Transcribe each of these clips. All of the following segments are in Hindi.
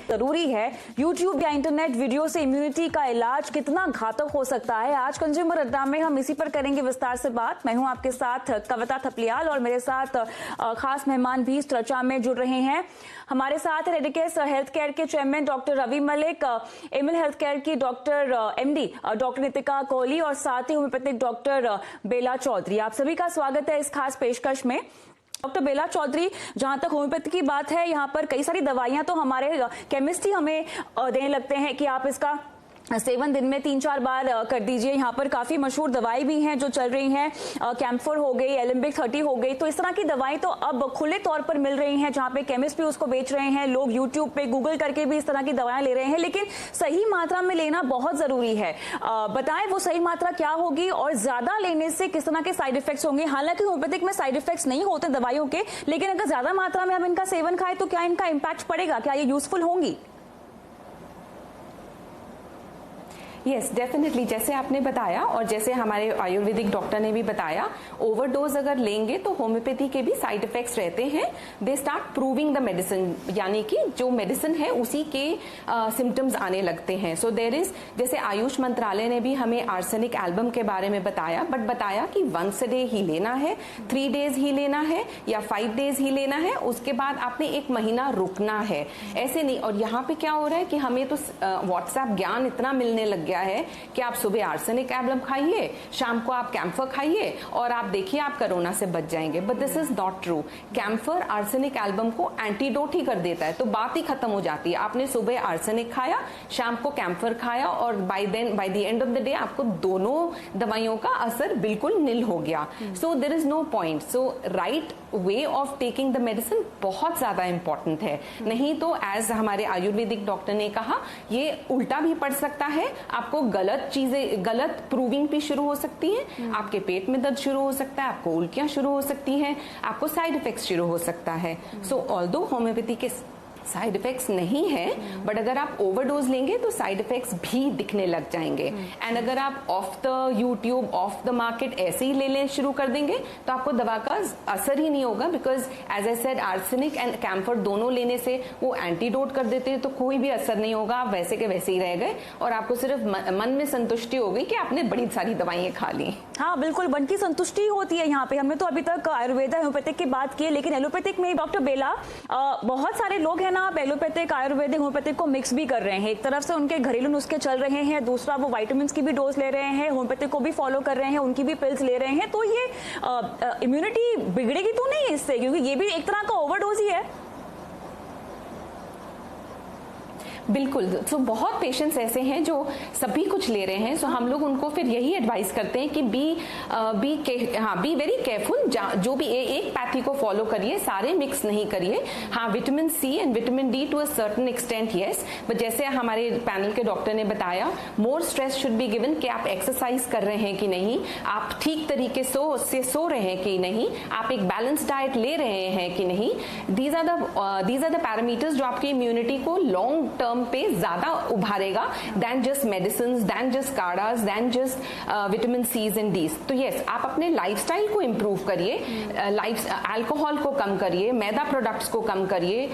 जरूरी है। यूट्यूब या इंटरनेट वीडियो से इम्यूनिटी का इलाज कितना घातक हो सकता है, आज कंज्यूमर अड्डा में हम इसी पर करेंगे विस्तार से बात। मैं हूं आपके साथ कविता थपलियाल और मेरे साथ खास मेहमान भी इस चर्चा में जुड़ रहे हैं। हमारे साथ रेडिकेस हेल्थ केयर के चेयरमैन डॉक्टर रवि मलिक, एमिल हेल्थ केयर की doctor MD doctor Nitika Kohli और साथ ही होम्योपैथिक डॉक्टर बेला चौधरी। आप सभी का स्वागत है इस खास पेशकश में। डॉक्टर बेला चौधरी, जहां तक होम्योपैथी की बात है, यहाँ पर कई सारी दवाइयां तो हमारे केमिस्ट ही हमें देने लगते हैं कि आप इसका सेवन दिन में 3-4 बार कर दीजिए। यहाँ पर काफी मशहूर दवाई भी हैं जो चल रही हैं, कैम्फर हो गई, एलिम्बिक 30 हो गई, तो इस तरह की दवाई तो अब खुले तौर पर मिल रही हैं, जहाँ पे केमिस्ट भी उसको बेच रहे हैं। लोग यूट्यूब पे गूगल करके भी इस तरह की दवाएं ले रहे हैं, लेकिन सही मात्रा में लेना बहुत जरूरी है। बताएं वो सही मात्रा क्या होगी और ज्यादा लेने से किस तरह के साइड इफेक्ट्स होंगे। हालांकि होम्योपैथिक में साइड इफेक्ट्स नहीं होते दवाइयों के, लेकिन अगर ज्यादा मात्रा में हम इनका सेवन खाएं तो क्या इनका इम्पैक्ट पड़ेगा, क्या ये यूजफुल होंगी? यस, डेफिनेटली, जैसे आपने बताया और जैसे हमारे आयुर्वेदिक डॉक्टर ने भी बताया, ओवरडोज अगर लेंगे तो होम्योपैथी के भी साइड इफेक्ट्स रहते हैं। They start proving the medicine, यानी कि जो मेडिसिन है उसी के सिम्टम्स आने लगते हैं। सो देयर इज, जैसे आयुष मंत्रालय ने भी हमें आर्सेनिक एल्बम के बारे में बताया, बट बताया कि 1 डे ही लेना है, 3 डेज ही लेना है या 5 डेज ही लेना है, उसके बाद आपने 1 महीना रुकना है, ऐसे नहीं। और यहाँ पे क्या हो रहा है कि हमें तो व्हाट्सएप ज्ञान इतना मिलने लग गया है कि आप सुबह आर्सेनिक एल्बम खाइए, शाम को आप कैम्फर खाइए और आप देखिए आप कोरोना से बच जाएंगे। But this is not true. Camphor arsenic album को एंटीडोट ही कर देता है, तो बात ही खत्म हो जाती है। आपने सुबह आर्सेनिक खाया, शाम को कैम्फर खाया और by the end of the day आपको दोनों दवाइयों का असर बिल्कुल निल हो गया। So there is no point. So right way of taking the medicine बहुत ज्यादा इंपॉर्टेंट है, नहीं तो एज हमारे आयुर्वेदिक डॉक्टर ने कहा, ये उल्टा भी पड़ सकता है। आपको गलत चीजें, गलत प्रूविंग भी शुरू हो सकती है, आपके पेट में दर्द शुरू हो सकता है, आपको उल्टियां शुरू हो सकती हैं, आपको साइड इफेक्ट्स शुरू हो सकता है। सो ऑल्दो होम्योपैथी के साइड इफेक्ट्स नहीं है, बट अगर आप ओवरडोज लेंगे तो साइड इफेक्ट्स भी दिखने लग जाएंगे। एंड अगर आप of the YouTube, of the market ऐसे ही लेने शुरू कर देंगे तो आपको दवा का असर ही नहीं होगा, because as I said, arsenic and camphor दोनों लेने से वो एंटीडोट कर देते हैं, तो कोई भी असर नहीं होगा, आप वैसे के वैसे ही रह गए और आपको सिर्फ मन में संतुष्टि हो गई कि आपने बड़ी सारी दवाइयां खा ली। हाँ बिल्कुल, मन की संतुष्टि होती है। यहाँ पे हमने तो अभी तक आयुर्वेद होम्योपैथिक की बात की है, लेकिन एलोपैथिक में डॉक्टर बेला, बहुत सारे लोग हैं ना, आप एलोपैथिक आयुर्वेदिक होम्योपैथिक को मिक्स भी कर रहे हैं। एक तरफ से उनके घरेलू नुस्खे चल रहे हैं, दूसरा वो विटामिन की भी डोज ले रहे हैं, होम्योपैथिक को भी फॉलो कर रहे हैं, उनकी भी पिल्स ले रहे हैं। तो ये इम्यूनिटी बिगड़ेगी तो नहीं इससे, क्योंकि ये भी एक तरह का ओवरडोज ही है। बिल्कुल। तो बहुत पेशेंट्स ऐसे हैं जो सभी कुछ ले रहे हैं, सो हम लोग उनको फिर यही एडवाइस करते हैं कि बी वेरी केयरफुल। जो भी एक पैथी को फॉलो करिए, सारे मिक्स नहीं करिए। हाँ, vitamin C and vitamin D to a certain extent yes, but जैसे हमारे पैनल के डॉक्टर ने बताया, more stress should be given कि आप एक्सरसाइज कर रहे हैं कि नहीं, आप ठीक तरीके से सो रहे हैं कि नहीं, आप एक बैलेंस डाइट ले रहे हैं कि नहीं। दीज आर द पैरामीटर्स जो आपकी इम्यूनिटी को लॉन्ग टर्म पे ज्यादा उभारेगा than just medicine, than just काढ़ास, than just vitamin Cs and Ds. तो यस, आप अपने लाइफस्टाइल को इंप्रूव करिए, अल्कोहल को कम करिए, मैदा प्रोडक्ट्स को कम करिए,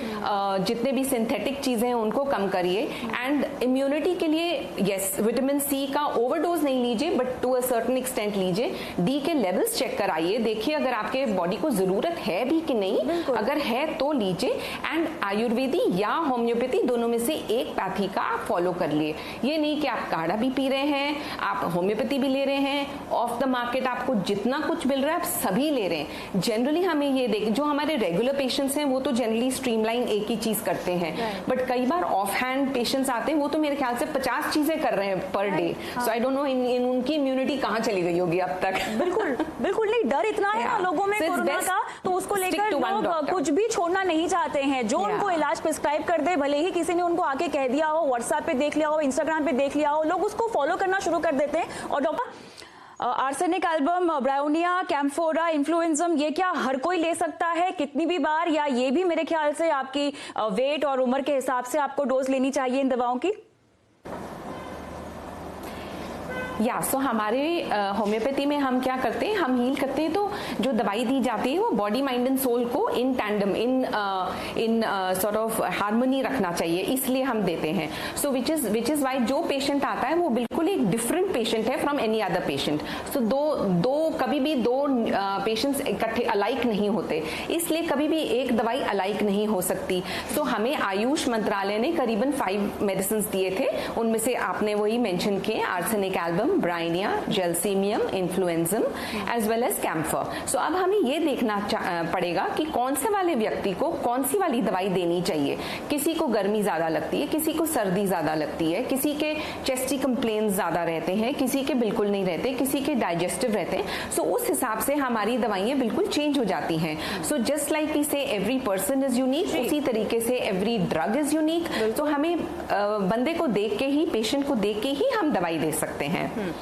जितने भी सिंथेटिक चीजें हैं उनको कम करिए। एंड इम्यूनिटी के लिए यस, विटामिन सी का ओवरडोज नहीं लीजिए, but to a certain extent लीजिए। डी के लेवल्स चेक कराइए, देखिए अगर आपके बॉडी को जरूरत है भी कि नहीं, अगर है तो लीजिए। एंड आयुर्वेदी या होम्योपैथी दोनों में से एक पैथी का आप फॉलो कर लिए। ये नहीं कि आप काढ़ा भी पी रहे हैं, आप होम्योपैथी भी ले रहे हैं, ऑफ द मार्केट आपको जितना कुछ मिल रहा है आप सभी ले रहे हैं। जनरली हमें ये देख, जो हमारे रेगुलर पेशेंट्स हैं वो तो जनरली स्ट्रीमलाइन एक ही चीज करते हैं, बट कई बार ऑफ हैंड पेशेंट्स आते हैं, वो तो मेरे ख्याल से 50 चीजें कर रहे हैं per day. So I don't know उनकी इम्यूनिटी कहाँ चली गई होगी अब तक। बिल्कुल बिल्कुल नहीं, डर इतना है ना लोगों में कोरोना का, तो उसको लेकर लोग कुछ भी छोड़ना नहीं चाहते हैं। जो उनको इलाज प्रिस्क्राइब कर दे, भले ही किसी ने उनको आके कह दिया हो, व्हाट्सएप पे देख लिया हो, इंस्टाग्राम पे देख लिया हो, लोग उसको फॉलो करना शुरू कर देते हैं। और डॉक्टर, आर्सेनिक एल्बम, ब्रायोनिया, कैम्फोरा, इन्फ्लुएंजम, ये क्या हर कोई ले सकता है कितनी भी बार, या ये भी मेरे ख्याल से आपकी वेट और उम्र के हिसाब से आपको डोज लेनी चाहिए इन दवाओं की? या सो हमारे होम्योपैथी में हम क्या करते हैं, हम हील करते हैं तो जो दवाई दी जाती है वो बॉडी माइंड एंड सोल को in tandem in sort of harmony रखना चाहिए, इसलिए हम देते हैं। सो विच इज वाई जो पेशेंट आता है वो बिल्कुल एक डिफरेंट पेशेंट है फ्रॉम एनी अदर पेशेंट। सो कभी भी दो पेशेंट्स इकट्ठे अलाइक नहीं होते, इसलिए कभी भी एक दवाई अलाइक नहीं हो सकती। सो हमें आयुष मंत्रालय ने करीबन 5 मेडिसिन दिए थे, उनमें से आपने वही मेंशन किए, arsenic album, bryonia, gelsemium, influenzum as well as camphor. So अब हमें ये देखना पड़ेगा कि कौन से वाले व्यक्ति को कौन सी वाली दवाई देनी चाहिए। किसी को गर्मी ज्यादा लगती है, किसी को सर्दी ज्यादा लगती है, किसी के चेस्टी कंप्लेन ज्यादा रहते हैं, किसी के बिल्कुल नहीं रहते, किसी के डाइजेस्टिव रहते हैं। सो उस हिसाब से हमारी दवाइयां बिल्कुल चेंज हो जाती हैं। सो जस्ट लाइक वी से एवरी पर्सन इज यूनिक, उसी तरीके से एवरी ड्रग इज यूनिक। तो हमें बंदे को देख के ही, पेशेंट को देख के ही हम दवाई दे सकते हैं।